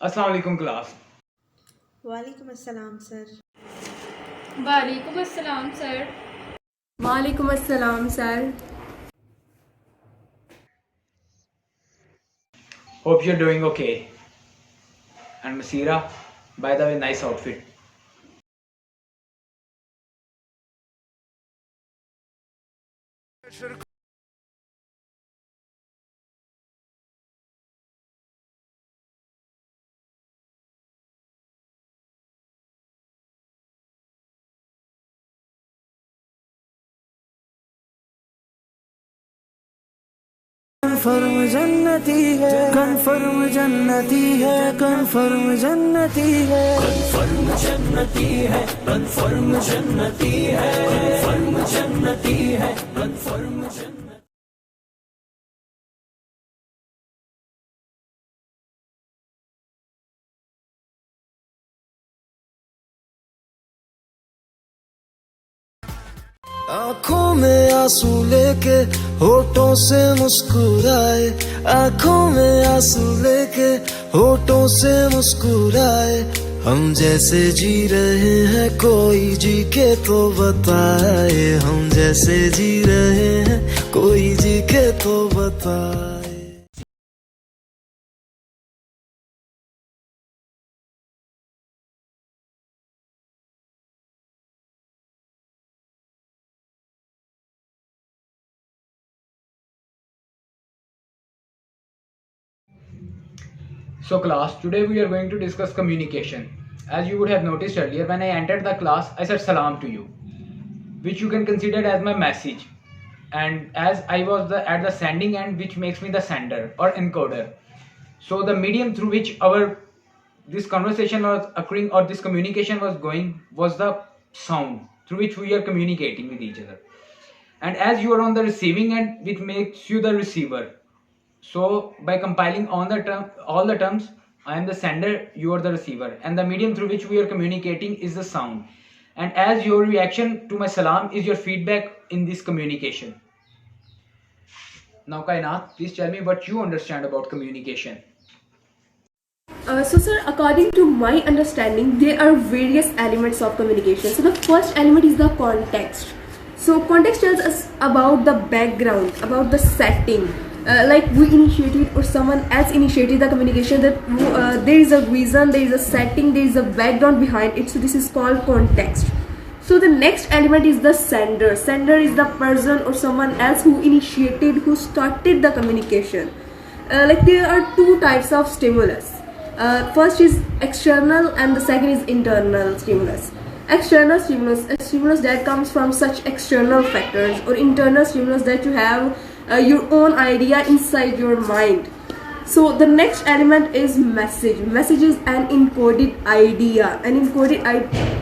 अस्सलाम वालेकुम क्लास. वालेकुम अस्सलाम सर। वालेकुम अस्सलाम सर। वालेकुम अस्सलाम sir. Hope you're doing okay. And Masira, by the way, nice outfit. Confirm जन्नती है, कन्फर्म जन्नती है, कन्फर्म जन्नती है, कन्फर्म जन्नती है, कन्फर्म जन्नती है, कन्फर्म जन्नती है, कन्फर्म जन्नती. आँखों में आंसू लेके होठों से मुस्कुराए, आँखों में आंसू लेके होठों से मुस्कुराए. हम जैसे जी रहे हैं कोई जी के तो बताए, हम जैसे जी रहे हैं कोई जी के तो बताए. So class, today we are going to discuss communication. As you would have noticed earlier, when I entered the class, I said salam to you, which you can consider as my message. And as I was at the sending end, which makes me the sender or encoder. So the medium through which this conversation was occurring or this communication was going was the sound through which we are communicating with each other. And as you are on the receiving end, which makes you the receiver. So by compiling all the terms, I am the sender, you are the receiver, and the medium through which we are communicating is the sound. And as your reaction to my salam is your feedback in this communication. Now Kainat, please tell me what you understand about communication. So sir, according to my understanding, there are various elements of communication. So the first element is the context. So context tells us about the background, about the setting. Like we initiated or someone else initiated the communication, that there is a reason, there is a setting, there is a background behind it. So this is called context. So the next element is the sender. Sender is the person or someone else who initiated, who started the communication. Like there are two types of stimulus. First is external and the second is internal stimulus. External stimulus, a stimulus that comes from such external factors, or internal stimulus that you have your own idea inside your mind. So the next element is message. Message is an encoded idea. An encoded idea.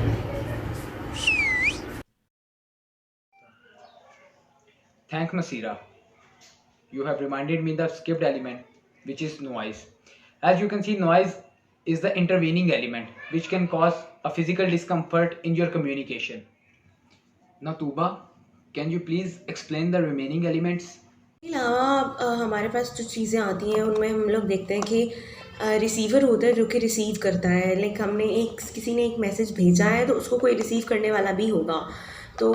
Thanks Masira. You have reminded me the skipped element, which is noise. As you can see, noise is the intervening element which can cause a physical discomfort in your communication. Now Tuba, can you please explain the remaining elements? इसके अलावा हमारे पास जो चीज़ें आती हैं उनमें हम लोग देखते हैं कि रिसीवर होता है जो कि रिसीव करता है. लाइक हमने किसी ने एक मैसेज भेजा है तो उसको कोई रिसीव करने वाला भी होगा. तो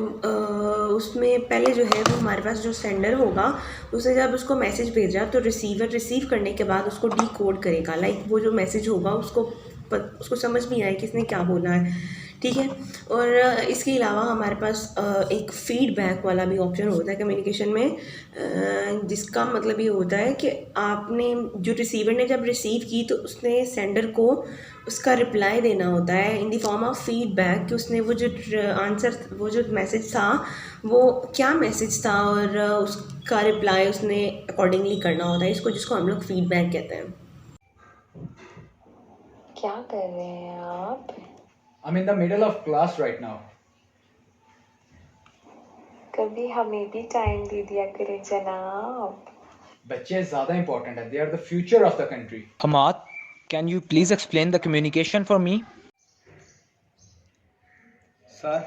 उसमें पहले जो है वो हमारे पास जो सेंडर होगा उसने जब उसको मैसेज भेजा तो रिसीवर रिसीव करने के बाद उसको डिकोड करेगा. लाइक वो जो मैसेज होगा उसको समझ नहीं आए कि इसने क्या बोला है, ठीक है. और इसके अलावा हमारे पास एक फीडबैक वाला भी ऑप्शन होता है कम्युनिकेशन में, जिसका मतलब ये होता है कि आपने जो रिसीवर ने जब रिसीव की तो उसने सेंडर को उसका रिप्लाई देना होता है in the form of feedback, कि उसने वो जो आंसर, वो जो मैसेज था वो क्या मैसेज था, और उसका रिप्लाई उसने अकॉर्डिंगली करना होता है. जिसको हम लोग फीडबैक कहते हैं. क्या कर रहे हैं आप? I'm in the middle of class right now. कभी हमें भी टाइम दे दिया करें जनाब. बच्चे ज़्यादा important है. They are the future of the country. Hamad, can you please explain the communication for me? Sir,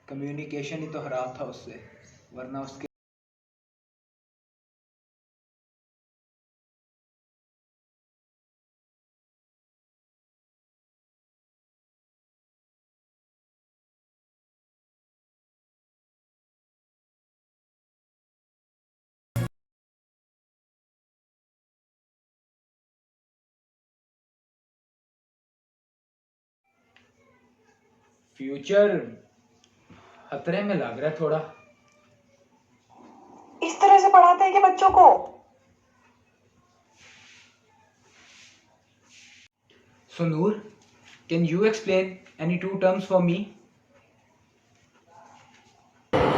communication ही तो हराम था उससे, वरना उसके फ्यूचर खतरे में लग रहा है थोड़ा। इस तरह से पढ़ाते हैं कि बच्चों को। So Noor, can you explain any two terms for me?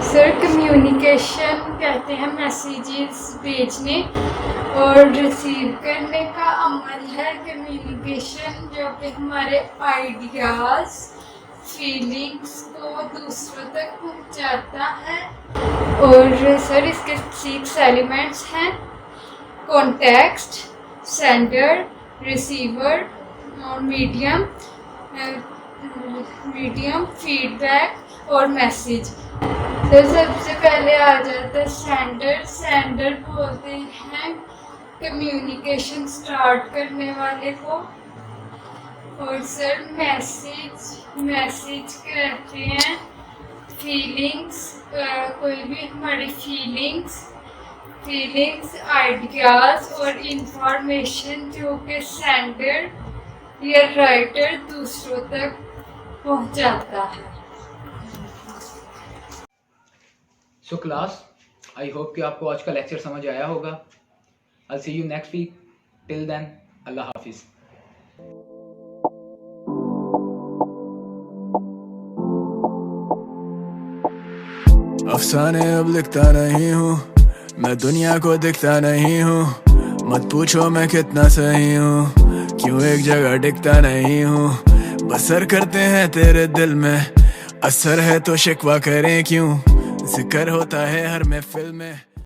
Sir communication कहते हैं मैसेजेस भेजने और रिसीव करने का अमल है कम्युनिकेशन, जो कि हमारे आइडियाज़ फीलिंग्स को दूसरों तक पहुंचाता है। और सर इसके 6 एलिमेंट्स हैं: कॉन्टेक्स्ट, सेंडर, रिसीवर और मीडियम, फीडबैक और मैसेज। तो सबसे पहले आ जाता है सेंडर। सेंडर बोलते हैं कम्युनिकेशन स्टार्ट करने वाले को। और सर मैसेज कहते हैं फीलिंग्स, कोई भी हमारी फीलिंग्स, आइडियाज़ और इंफॉर्मेशन जो कि सेंडर या राइटर दूसरों तक पहुंचाता है। So class, I hope कि आपको आज का लेक्चर समझ आया होगा। I'll see you next week. Till then, Allah Hafiz. अफसाने अब लिखता नहीं हूँ, मैं दुनिया को दिखता नहीं हूँ। मत पूछो मैं कितना सही हूँ, क्यों एक जगह टिकता नहीं हूँ। बसर करते हैं तेरे दिल में, असर है तो शिकवा करें क्यों। जिक्र होता है हर महफिल में।